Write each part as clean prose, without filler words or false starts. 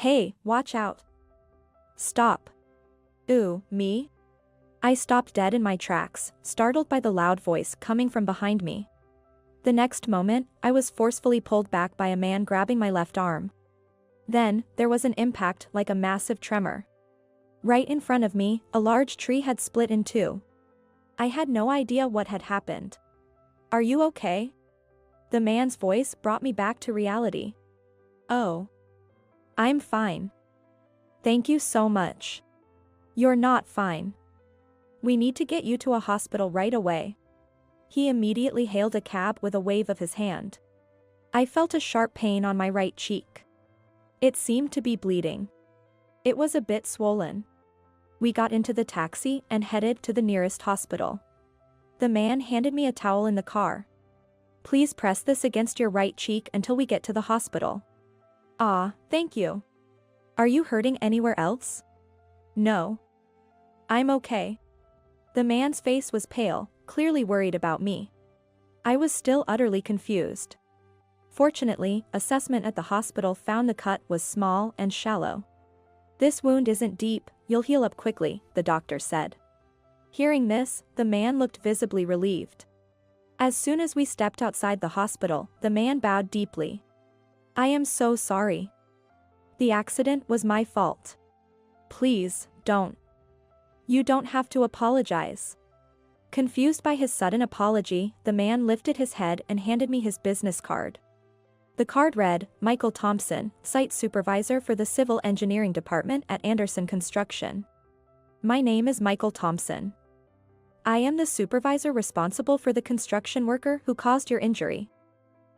Hey, watch out. Stop. Ooh, me? I stopped dead in my tracks, startled by the loud voice coming from behind me. The next moment, I was forcefully pulled back by a man grabbing my left arm. Then, there was an impact like a massive tremor. Right in front of me, a large tree had split in two. I had no idea what had happened. Are you okay? The man's voice brought me back to reality. Oh. I'm fine. Thank you so much. You're not fine. We need to get you to a hospital right away. He immediately hailed a cab with a wave of his hand. I felt a sharp pain on my right cheek. It seemed to be bleeding. It was a bit swollen. We got into the taxi and headed to the nearest hospital. The man handed me a towel in the car. Please press this against your right cheek until we get to the hospital. Ah, thank you. Are you hurting anywhere else? No. I'm okay. The man's face was pale, clearly worried about me. I was still utterly confused. Fortunately, assessment at the hospital found the cut was small and shallow. This wound isn't deep, you'll heal up quickly, the doctor said. Hearing this, the man looked visibly relieved. As soon as we stepped outside the hospital, the man bowed deeply. I am so sorry. The accident was my fault. Please, don't. You don't have to apologize. Confused by his sudden apology, the man lifted his head and handed me his business card. The card read, Michael Thompson, Site Supervisor for the Civil Engineering Department at Anderson Construction. My name is Michael Thompson. I am the supervisor responsible for the construction worker who caused your injury.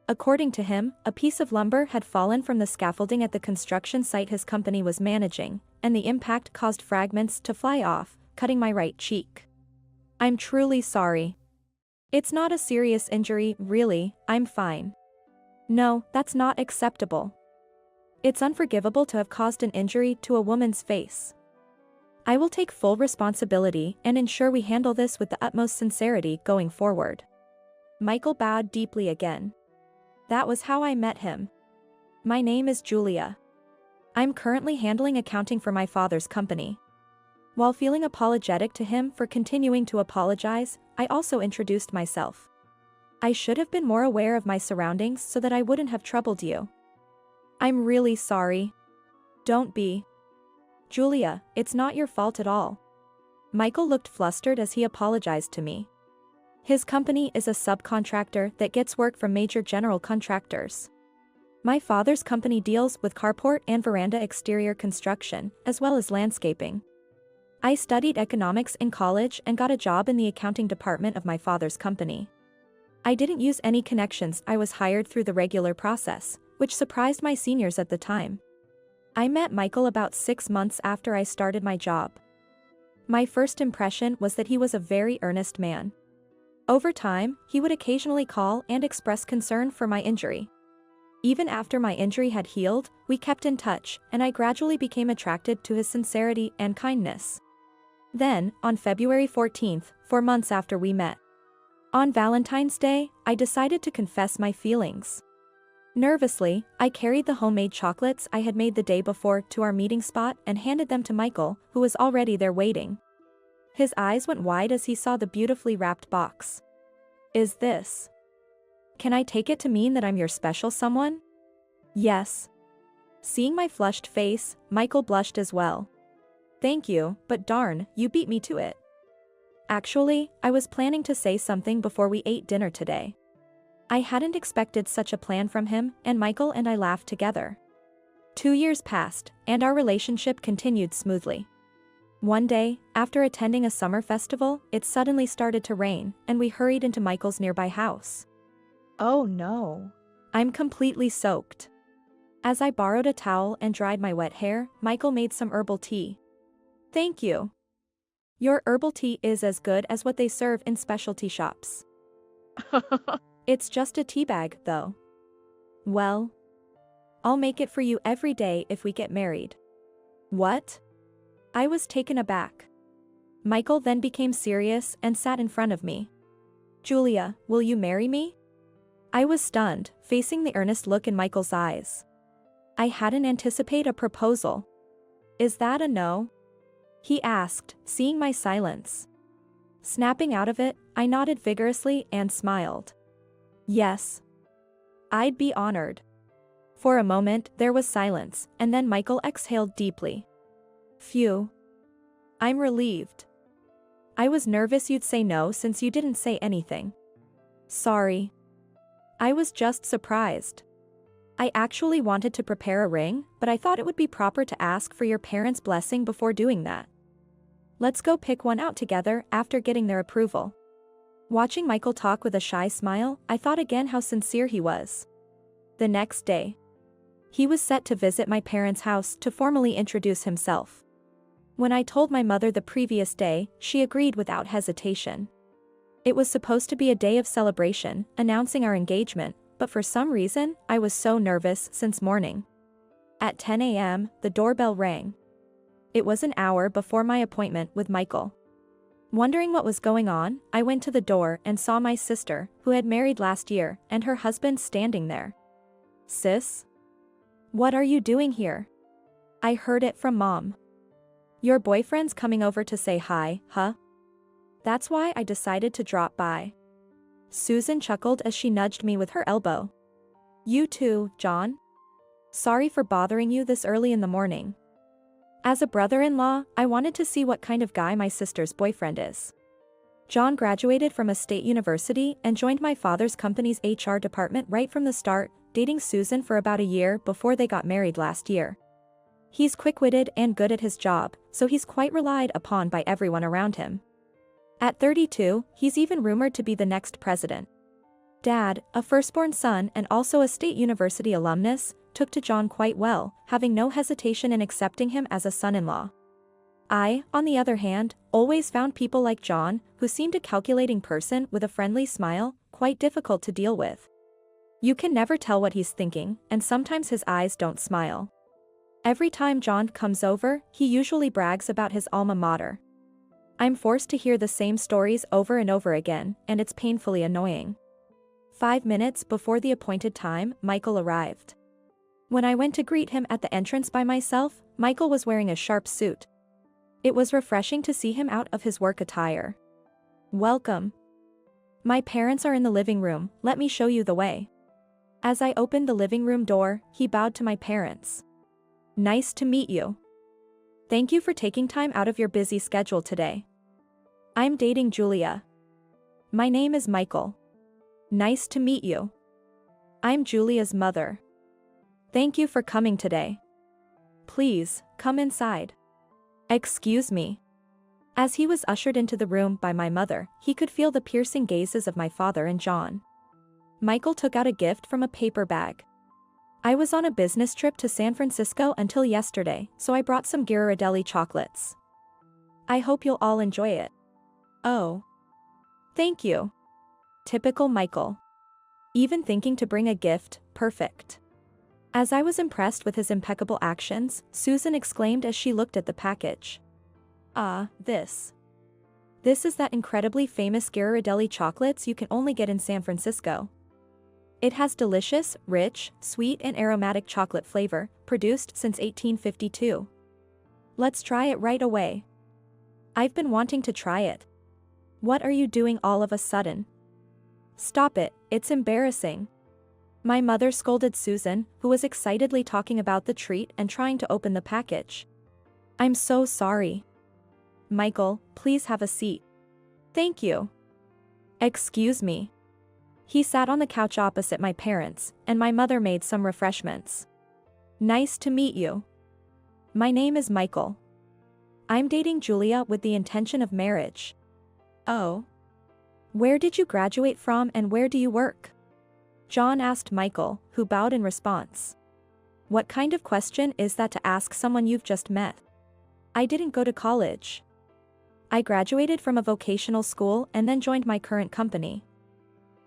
According to him, a piece of lumber had fallen from the scaffolding at the construction site his company was managing, and the impact caused fragments to fly off, cutting my right cheek. I'm truly sorry. It's not a serious injury, really, I'm fine. No, that's not acceptable. It's unforgivable to have caused an injury to a woman's face. I will take full responsibility and ensure we handle this with the utmost sincerity going forward. Michael bowed deeply again. That was how I met him. My name is Julia. I'm currently handling accounting for my father's company. While feeling apologetic to him for continuing to apologize, I also introduced myself. I should have been more aware of my surroundings so that I wouldn't have troubled you. I'm really sorry. Don't be. Julia, it's not your fault at all. Michael looked flustered as he apologized to me. His company is a subcontractor that gets work from major general contractors. My father's company deals with carport and veranda exterior construction, as well as landscaping. I studied economics in college and got a job in the accounting department of my father's company. I didn't use any connections, I was hired through the regular process, which surprised my seniors at the time. I met Michael about 6 months after I started my job. My first impression was that he was a very earnest man. Over time, he would occasionally call and express concern for my injury. Even after my injury had healed, we kept in touch, and I gradually became attracted to his sincerity and kindness. Then, on February 14th, 4 months after we met. On Valentine's Day, I decided to confess my feelings. Nervously, I carried the homemade chocolates I had made the day before to our meeting spot and handed them to Michael, who was already there waiting. His eyes went wide as he saw the beautifully wrapped box. Is this? Can I take it to mean that I'm your special someone? Yes. Seeing my flushed face, Michael blushed as well. Thank you, but darn, you beat me to it. Actually, I was planning to say something before we ate dinner today. I hadn't expected such a plan from him, and Michael and I laughed together. 2 years passed, and our relationship continued smoothly. One day, after attending a summer festival, it suddenly started to rain, and we hurried into Michael's nearby house. Oh no. I'm completely soaked. As I borrowed a towel and dried my wet hair, Michael made some herbal tea. Thank you. Your herbal tea is as good as what they serve in specialty shops. It's just a tea bag, though. Well, I'll make it for you every day if we get married. What? I was taken aback. Michael then became serious and sat in front of me. Julia, will you marry me? I was stunned, facing the earnest look in Michael's eyes. I hadn't anticipated a proposal. Is that a no? He asked, seeing my silence. Snapping out of it, I nodded vigorously and smiled. Yes. I'd be honored. For a moment, there was silence, and then Michael exhaled deeply. Phew. I'm relieved. I was nervous you'd say no since you didn't say anything. Sorry. I was just surprised. I actually wanted to prepare a ring, but I thought it would be proper to ask for your parents' blessing before doing that. Let's go pick one out together after getting their approval. Watching Michael talk with a shy smile, I thought again how sincere he was. The next day, he was set to visit my parents' house to formally introduce himself. When I told my mother the previous day, she agreed without hesitation. It was supposed to be a day of celebration, announcing our engagement, but for some reason, I was so nervous since morning. At 10 a.m., the doorbell rang. It was an hour before my appointment with Michael. Wondering what was going on, I went to the door and saw my sister, who had married last year, and her husband standing there. Sis? What are you doing here? I heard it from Mom. Your boyfriend's coming over to say hi, huh? That's why I decided to drop by. Susan chuckled as she nudged me with her elbow. You too, John? Sorry for bothering you this early in the morning. As a brother-in-law, I wanted to see what kind of guy my sister's boyfriend is. John graduated from a state university and joined my father's company's HR department right from the start, dating Susan for about a year before they got married last year. He's quick-witted and good at his job, so he's quite relied upon by everyone around him. At 32, he's even rumored to be the next president. Dad, a firstborn son and also a state university alumnus, took to John quite well, having no hesitation in accepting him as a son-in-law. I, on the other hand, always found people like John, who seemed a calculating person with a friendly smile, quite difficult to deal with. You can never tell what he's thinking, and sometimes his eyes don't smile. Every time John comes over, he usually brags about his alma mater. I'm forced to hear the same stories over and over again, and it's painfully annoying. 5 minutes before the appointed time, Michael arrived. When I went to greet him at the entrance by myself, Michael was wearing a sharp suit. It was refreshing to see him out of his work attire. Welcome. My parents are in the living room, let me show you the way. As I opened the living room door, he bowed to my parents. Nice to meet you. Thank you for taking time out of your busy schedule today. I'm dating Julia. My name is Michael. Nice to meet you. I'm Julia's mother. Thank you for coming today. Please, come inside. Excuse me. As he was ushered into the room by my mother, he could feel the piercing gazes of my father and John. Michael took out a gift from a paper bag. I was on a business trip to San Francisco until yesterday, so I brought some Ghirardelli chocolates. I hope you'll all enjoy it. Oh. Thank you. Typical Michael. Even thinking to bring a gift, perfect. As I was impressed with his impeccable actions, Susan exclaimed as she looked at the package. Ah, this. This is that incredibly famous Ghirardelli chocolates you can only get in San Francisco. It has delicious, rich, sweet and aromatic chocolate flavor, produced since 1852. Let's try it right away. I've been wanting to try it. What are you doing all of a sudden? Stop it, it's embarrassing. My mother scolded Susan, who was excitedly talking about the treat and trying to open the package. I'm so sorry. Michael, please have a seat. Thank you. Excuse me. He sat on the couch opposite my parents, and my mother made some refreshments. Nice to meet you. My name is Michael. I'm dating Julia with the intention of marriage. Oh. Where did you graduate from and where do you work? John asked Michael, who bowed in response. What kind of question is that to ask someone you've just met? I didn't go to college. I graduated from a vocational school and then joined my current company.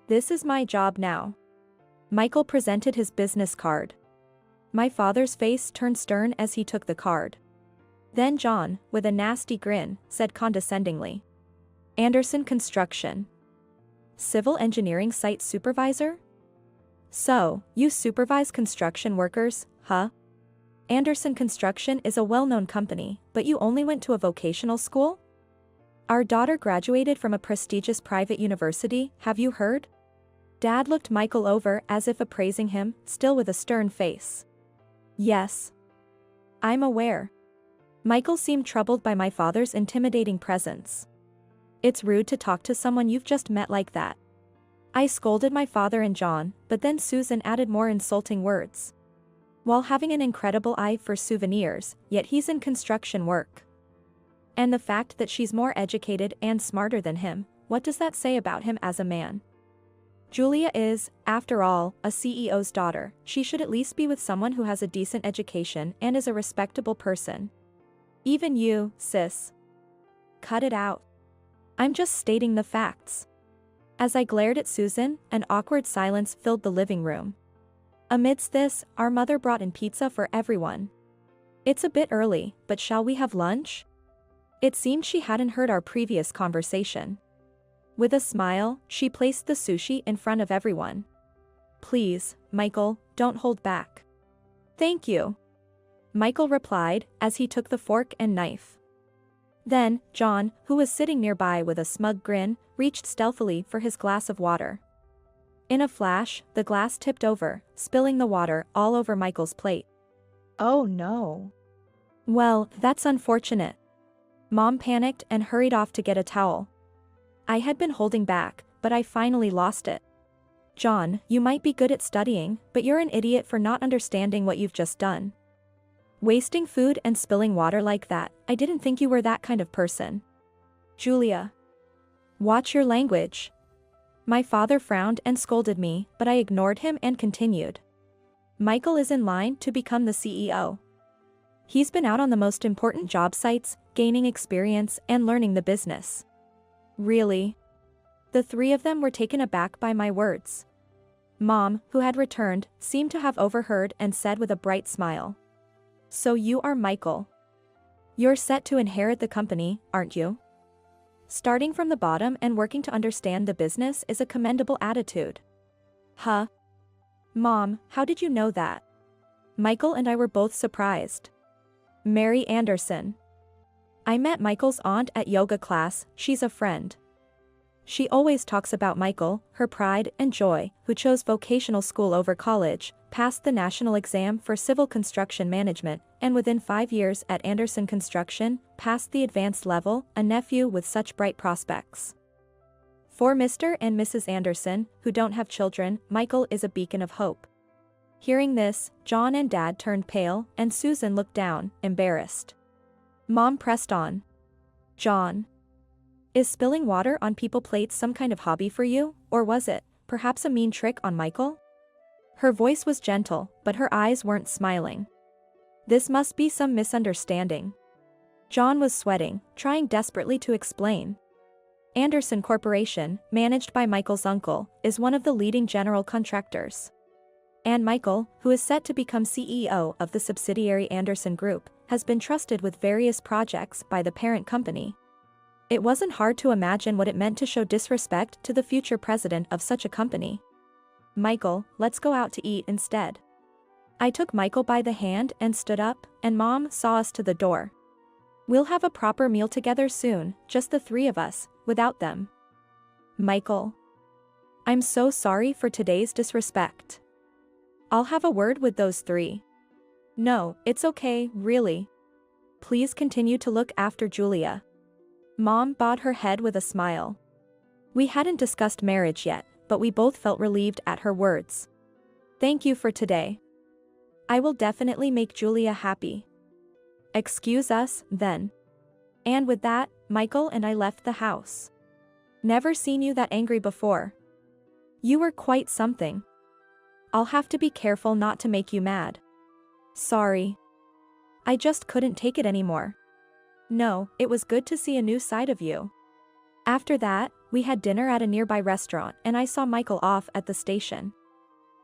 This is my job now. Michael presented his business card. My father's face turned stern as he took the card. Then John, with a nasty grin, said condescendingly. Anderson Construction. Civil Engineering Site Supervisor? So, you supervise construction workers, Huh? Anderson Construction is a well-known company, but you only went to a vocational school? Our daughter graduated from a prestigious private university, have you heard? Dad looked Michael over as if appraising him, still with a stern face. Yes. I'm aware. Michael seemed troubled by my father's intimidating presence. It's rude to talk to someone you've just met like that. I scolded my father and John, but then Susan added more insulting words. While having an incredible eye for souvenirs, yet he's in construction work. And the fact that she's more educated and smarter than him, what does that say about him as a man? Julia is, after all, a CEO's daughter. She should at least be with someone who has a decent education and is a respectable person. Even you, sis. Cut it out. I'm just stating the facts. As I glared at Susan, an awkward silence filled the living room. Amidst this, our mother brought in pizza for everyone. It's a bit early, but shall we have lunch? It seemed she hadn't heard our previous conversation. With a smile, she placed the sushi in front of everyone. Please, Michael, don't hold back. Thank you. Michael replied, as he took the fork and knife. Then, John, who was sitting nearby with a smug grin, reached stealthily for his glass of water. In a flash, the glass tipped over, spilling the water all over Michael's plate. Oh no. Well, that's unfortunate. Mom panicked and hurried off to get a towel. I had been holding back, but I finally lost it. John, you might be good at studying, but you're an idiot for not understanding what you've just done. Wasting food and spilling water like that, I didn't think you were that kind of person. Julia. Watch your language. My father frowned and scolded me, but I ignored him and continued. Michael is in line to become the CEO. He's been out on the most important job sites, gaining experience and learning the business. Really? The three of them were taken aback by my words. Mom, who had returned, seemed to have overheard and said with a bright smile. So you are Michael. You're set to inherit the company, aren't you? Starting from the bottom and working to understand the business is a commendable attitude. Huh? Mom, how did you know that? Michael and I were both surprised. Mary Anderson. I met Michael's aunt at yoga class, she's a friend. She always talks about Michael, her pride and joy, who chose vocational school over college, passed the national exam for civil construction management, and within 5 years at Anderson Construction, passed the advanced level, a nephew with such bright prospects. For Mr. and Mrs. Anderson, who don't have children, Michael is a beacon of hope. Hearing this, John and Dad turned pale, and Susan looked down, embarrassed. Mom pressed on. John. Is spilling water on people's plates some kind of hobby for you, or was it, perhaps a mean trick on Michael? Her voice was gentle, but her eyes weren't smiling. This must be some misunderstanding. John was sweating, trying desperately to explain. Anderson Corporation, managed by Michael's uncle, is one of the leading general contractors. And Michael, who is set to become CEO of the subsidiary Anderson Group, has been trusted with various projects by the parent company. It wasn't hard to imagine what it meant to show disrespect to the future president of such a company. Michael, let's go out to eat instead. I took Michael by the hand and stood up, and Mom saw us to the door. We'll have a proper meal together soon, just the three of us, without them. Michael. I'm so sorry for today's disrespect. I'll have a word with those three. No, it's okay, really. Please continue to look after Julia. Mom bowed her head with a smile. We hadn't discussed marriage yet, but we both felt relieved at her words. Thank you for today. I will definitely make Julia happy. Excuse us, then. And with that, Michael and I left the house. Never seen you that angry before. You were quite something. I'll have to be careful not to make you mad. Sorry. I just couldn't take it anymore. No, it was good to see a new side of you. After that, we had dinner at a nearby restaurant and I saw Michael off at the station.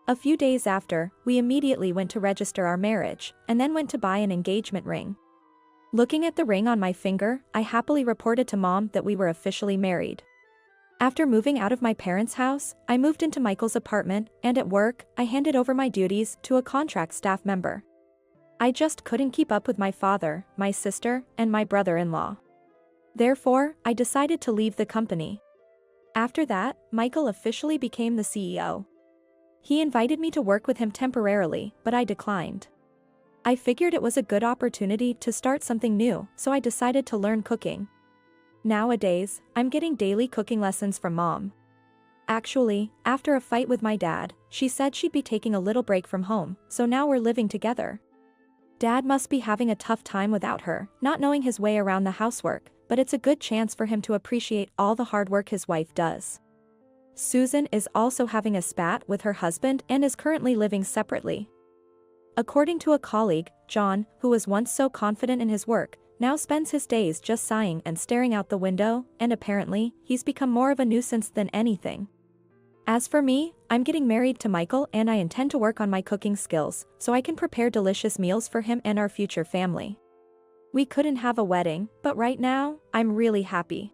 A few days after, we immediately went to register our marriage, and then went to buy an engagement ring. Looking at the ring on my finger, I happily reported to Mom that we were officially married. After moving out of my parents' house, I moved into Michael's apartment, and at work, I handed over my duties to a contract staff member. I just couldn't keep up with my father, my sister, and my brother-in-law. Therefore, I decided to leave the company. After that, Michael officially became the CEO. He invited me to work with him temporarily, but I declined. I figured it was a good opportunity to start something new, so I decided to learn cooking. Nowadays, I'm getting daily cooking lessons from Mom. Actually, after a fight with my dad, she said she'd be taking a little break from home, so now we're living together. Dad must be having a tough time without her, not knowing his way around the housework, but it's a good chance for him to appreciate all the hard work his wife does. Susan is also having a spat with her husband and is currently living separately. According to a colleague, John, who was once so confident in his work, now spends his days just sighing and staring out the window, and apparently, he's become more of a nuisance than anything. As for me, I'm getting married to Michael and I intend to work on my cooking skills, so I can prepare delicious meals for him and our future family. We couldn't have a wedding, but right now, I'm really happy.